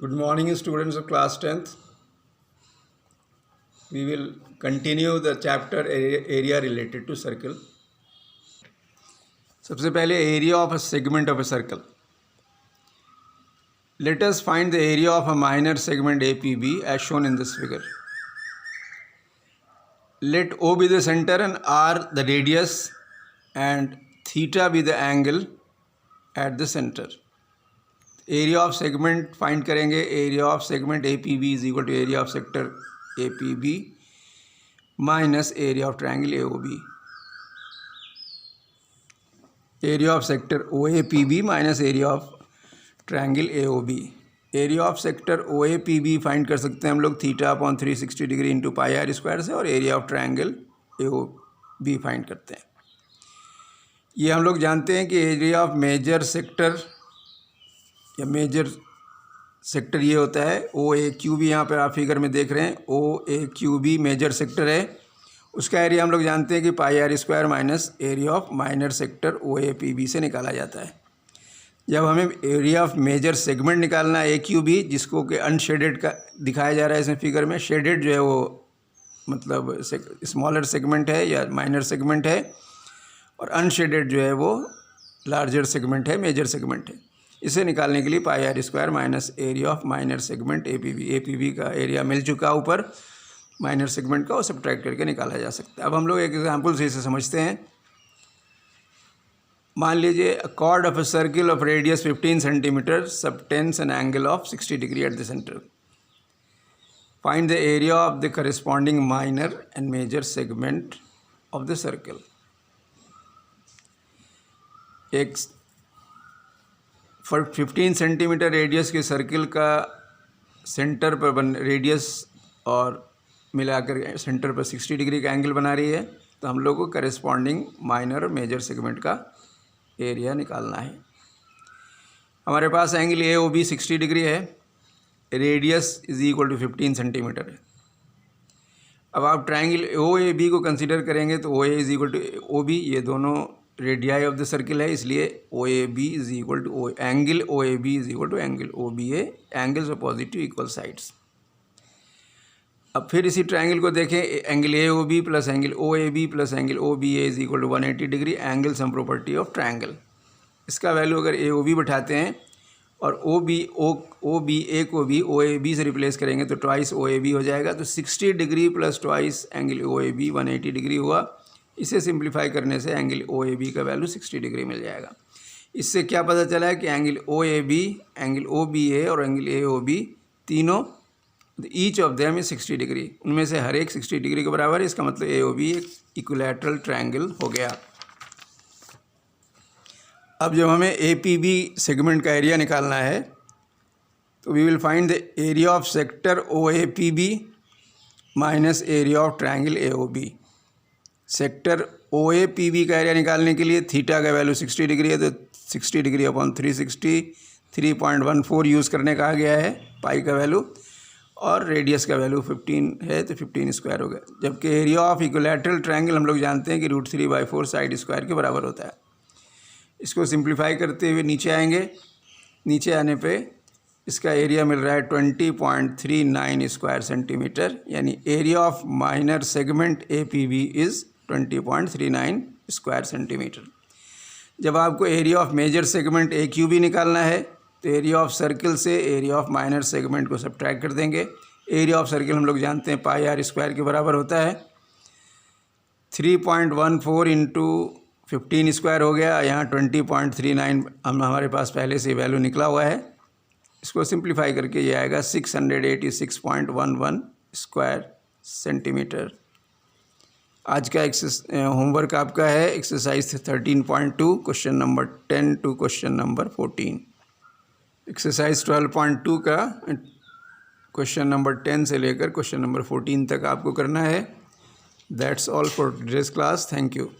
Good morning, students of class 10th. We will continue the chapter area related to circle. सबसे पहले area of a segment of a circle. Let us find the area of a minor segment APB as shown in this figure. Let O be the center and R the radius and theta be the angle at the center. Area of segment find करेंगे. Area of segment APB is equal to area of sector APB minus area of triangle AOB. Area of sector OAPB minus area of triangle AOB. Area of sector OAPB find कर सकते हैं हम लोग theta upon 360 degree into pi r square से, और area of triangle AOB find करते हैं. ये हम लोग जानते हैं कि एरिया ऑफ मेजर सेक्टर या मेजर सेक्टर ये होता है OAQB. यहाँ पर आप फिगर में देख रहे हैं OAQB मेजर सेक्टर है. उसका एरिया हम लोग जानते हैं कि pi r square minus area of minor sector OAPB से निकाला जाता है. जब हमें एरिया ऑफ मेजर सेगमेंट निकालना है AQB, जिसको कि अनशेडेड का दिखाया जा रहा है इसमें फिगर में. शेडेड जो है वो मतलब स्मॉलर सेगमेंट है या माइनर सेगमेंट है, और अनशेडेड जो है वो लार्जर सेगमेंट है, मेजर सेगमेंट है. इसे निकालने के लिए pi r square minus area of minor segment APB का एरिया मिल चुका ऊपर माइनर सेगमेंट का, और सब्ट्रैक्ट करके निकाला जा सकता है. अब हम लोग एक एग्जाम्पल से इसे समझते हैं. मान लीजिए chord of a circle of radius 15 centimetre subtends an angle of 60 degree at the centre. Find the area of the corresponding minor and major segment of the circle. एक 15 सेंटीमीटर रेडियस के circle का centre पर radius और मिलाकर centre पर 60 degree का angle बना रही है, तो हम लोग को करस्पॉन्डिंग माइनर और मेजर सेगमेंट का एरिया निकालना है. हमारे पास एंगल AOB 60 डिग्री है, radius is equal to 15 centimetre है. अब आप ट्रायंगल OAB को कंसीडर करेंगे तो OA is equal to OB, ये दोनों रेडियाई ऑफ द सर्किल है, इसलिए OAB is equal to angle OAB is equal to angle OBA, angles opposite to equal sides. अब फिर इसी ट्रायंगल को देखें, angle AOB plus angle OAB plus angle OBA is equal to 180 degree, angle sum property of triangle. इसका value अगर AOB बैठाते हैं और OBA को भी OAB से रिप्लेस करेंगे तो ट्वाइस OAB हो जाएगा. तो 60 degree plus twice angle OAB 180 degree हुआ. इसे सिंप्लीफाई करने से एंगल OAB का वैल्यू 60 डिग्री मिल जाएगा. इससे क्या पता चला है कि एंगल OAB, एंगल OBA और एंगल AOB तीनों each of them is 60 degree, उनमें से हर एक 60 डिग्री के बराबर है. इसका मतलब AOB एक इक्विलैटरल ट्रायंगल हो गया. अब जब हमें APB सेगमेंट का एरिया निकालना है तो we will find the area of sector OAPB minus area of triangle AOB. Sector OAPB का एरिया निकालने के लिए थीटा का वैल्यू 60 डिग्री है, तो 60 डिग्री अपॉन 360 3.14 यूज़ करने कहा गया है पाई का वैल्यू, और रेडियस का वैल्यू 15 है तो 15 स्क्वायर हो गया. जबकि एरिया ऑफ इक्विलैटरल ट्रायंगल हम लोग जानते हैं कि √3/4 साइड स्क्वायर के बराबर होता है. इसको सिंप्लीफाई करते हुए नीचे आएंगे. नीचे आने पे इसका एरिया मिल रहा है 20.39 स्क्वायर सेंटीमीटर, यानी area of minor segment APB is 20.39 square centimetre. जब आपको area of major segment AQB निकालना है तो एरिया ऑफ सर्किल से एरिया ऑफ माइनर सेगमेंट को सब्ट्रैक्ट कर देंगे. एरिया ऑफ सर्किल हम लोग जानते हैं पाई आर स्क्वायर के बराबर होता है. 3.14 इंटू 15 स्क्वायर हो गया. यहाँ 20.39 हमारे पास पहले से वैल्यू निकला हुआ है. इसको सिंप्लीफाई करके ये आएगा 686.11 स्क्वायर सेंटीमीटर. आज का होमवर्क आपका है exercise 13.2 question number 10 to question number 14. Exercise 12.2 का क्वेश्चन नंबर 10 से लेकर क्वेश्चन नंबर 14 तक आपको करना है. That's all for today's class. Thank you.